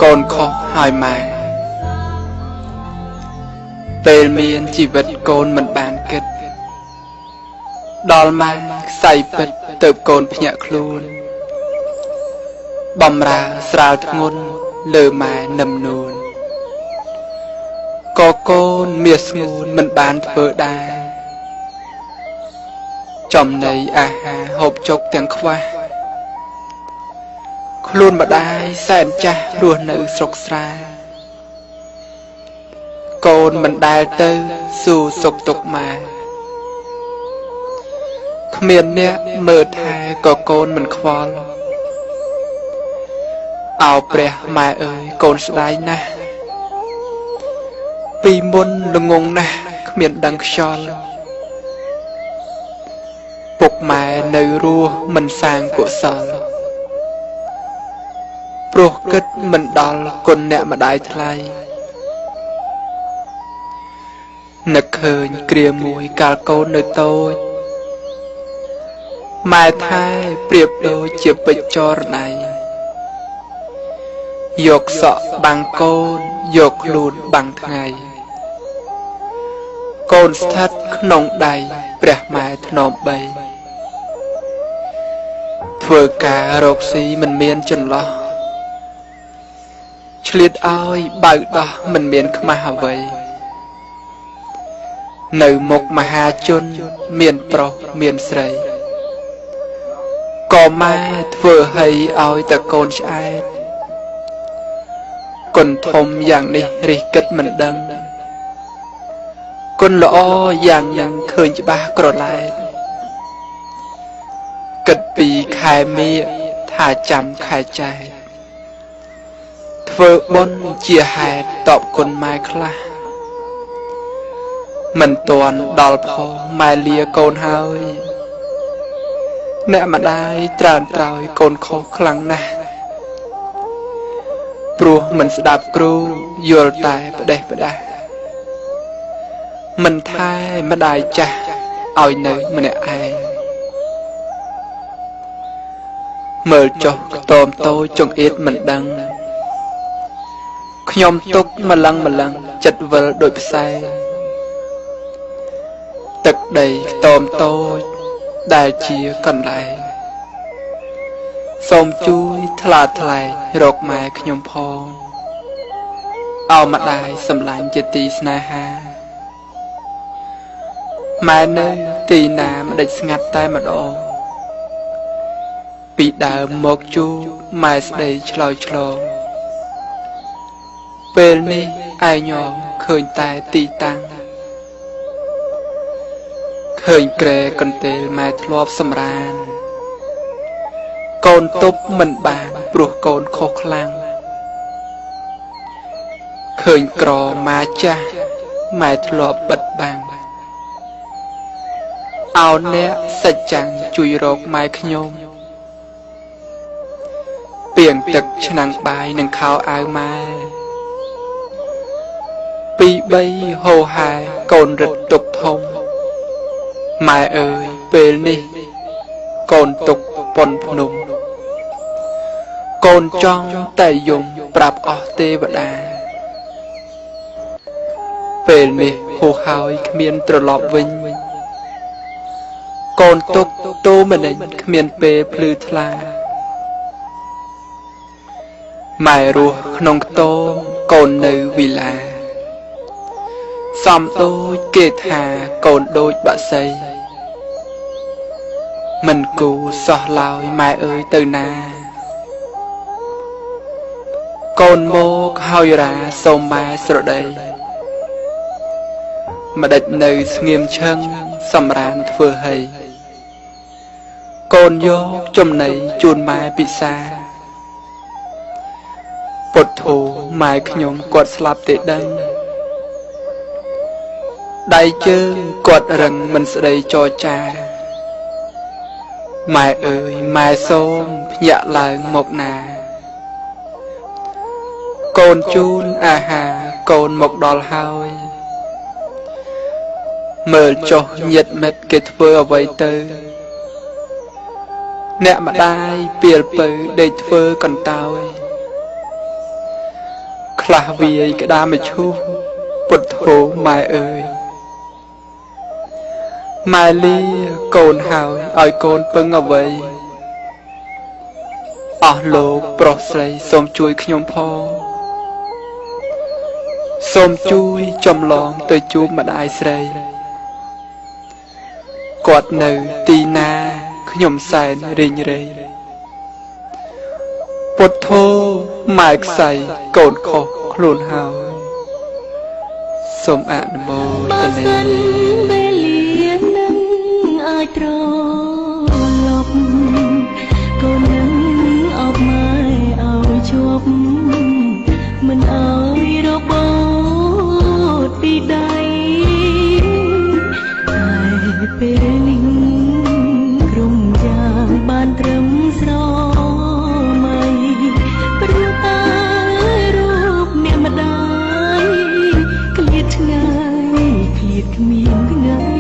កូនខុសហើយម៉ែពេលមានជីវិតកូនមិនបានគិតដល់ម៉ែខ្សែពិតទៅកូនភ្ញាក់ខ្លួនបំរើស្រាលធ្ងន់លើម៉ែនឹមនួនក៏កូនមាសស្ងួនមិនបានធ្វើដែរចំណីអាហារហូបចុកទាំងខ្វះខ្លួនម្ដាយសែនចាស់រស់នៅស្រុកស្រែកូនមិនដែលទៅសួរសុខទុក្ខម៉ែគ្មានអ្នកមើលថែក៏កូនមិនខ្វល់អោព្រះម៉ែអើយកូនស្ដាយណាស់ពីមុនល្ងងណាស់គ្មានដឹងខ្យល់ពុកម៉ែនៅរស់មិនសាងកុសលព្រោះគិតមិនដល់គុណអ្នកម្ដាយថ្លៃនឹកឃើញគ្រាមួយកាលកូននៅតូចម៉ែថែប្រៀបដូចជាពេជ្រចរណៃយកសក់បាំងកូនយកខ្លួនបាំងថ្ងៃកូនស្ថិតក្នុងដៃព្រះម៉ែធ្នមបីធ្វើការរកស៊ីមិនមានចន្លោះឆ្លៀតឲ្យបើដោះមិនមានខ្មាស់អ្វីនៅមុខមហាជនមានប្រុសមានស្រីក៏ម៉ែធ្វើឲ្យតែកូនឆ្អែតគុណធំយ៉ាងនេះរិះគិតមិនដឹងគុណល្អយ៉ាងយ៉ាងឃើញច្បាស់ក្រឡែតគិតពីខែមីថាចាំខែចែកធ្វើបុណ្យជាហេតុតបគុណម៉ែខ្លះមិនទាន់ដល់ផងម៉ែលាកូនហើយអ្នកម្ដាយត្រើនត្រើយកូនខុសខ្លាំងណាស់ព្រោះមិនស្ដាប់គ្រូយល់តែផ្ដេសផ្ដាស់មិនថែម្ដាយចាស់ឲ្យនៅម្នាក់ឯងមើលចុះខ្ទមតូចចង្អៀតមិនដឹងខ្ញុំទុកម្លឹងចិត្តវិលដូចផ្សែទឹកដីខ្ទមតូចដែលជាកន្លែងសូមជួយថ្លាថ្លែងរកម៉ែខ្ញុំផងអោម្ដាយសម្លាញ់ជាទីស្នេហាម៉ែនៅទីណាម្ដេចស្ងាត់តែម្ដងពីដើមមកជួម៉ែស្ដីឆ្លើយឆ្លងពេលនេះឯងងឃើញតែទីតាំងឃើញក្រែកន្ទេលម៉ែធ្លាប់សម្រានកូនទប់មិនបានព្រោះកូនខុសខ្លាំងឃើញក្រម៉ាចាស់ម៉ែធ្លាប់បិទបាំងអោអ្នកសច្ចាំងជួយរកម៉ែខ្ញុំពីងទឹកឆ្នាំងបាយនឹងខោអាវម៉ែពី3ហោហែកូនរឹតទុកធំម៉ែអើយពេលនេះកូនទុកប៉ុនភ្នំកូនចង់តែយំប្រាប់អស់ទេវតាពេលនេះហួសហើយគ្មានត្រឡប់វិញកូនទុកតូម្នេញគ្មានពេលភ្លឺថ្លាម៉ែរស់ក្នុងខ្ទមកូននៅវិឡាសំដូចគេថាកូនដូចបក្សីមិនគូសោះឡើយម៉ែអើយទៅណាកូនមកហើយរាសូមម៉ែស្រដីម្ដេចនៅស្ងៀមឈឹងសម្រានធ្វើហីកូនយកចំណីជូនម៉ែពិសាពុទ្ធូម៉ែខ្ញុំគាត់ស្លាប់ទេដឹងដៃជើងគាត់រឹងមិនស្ដីចរចាម៉ែអើយម៉ែសូមភ្ញាក់ឡើងមកណាកូនជូនអាហារកូនមកដល់ហើយមើលចុះញាតិមិត្តគេធ្វើអ្វីទៅអ្នកម្ដាយពីលពៅដេកធ្វើកន្តើយ ខ្លះវាយក្តាមឈូសពុទ្ធោម៉ែអើយម៉ែលាកូនហើយឲ្យកូនពឹងអ្វីអស់លោកប្រុសស្រីសូមជួយខ្ញុំផងសូមជួយចំឡងទៅជួបម្ដាយស្រីគាត់នៅទីណាខ្ញុំសែនរីងរៃពុទ្ធោម៉ែខ្សែកូនខុសខ្លួនហើយសូមអនុមោទនាវេលានឹងអាចត្រឡប់កូននឹងអបម៉ែឲ្យជាប់មិនឲ្យរបូតពីដៃតែពេលនេះក្រុមយ៉ាងបានត្រឹមស្រមៃព្រោះតែរូបអ្នកម្ដាយឃ្លាតឆ្ងាយឃ្លាតគ្មានថ្ងៃ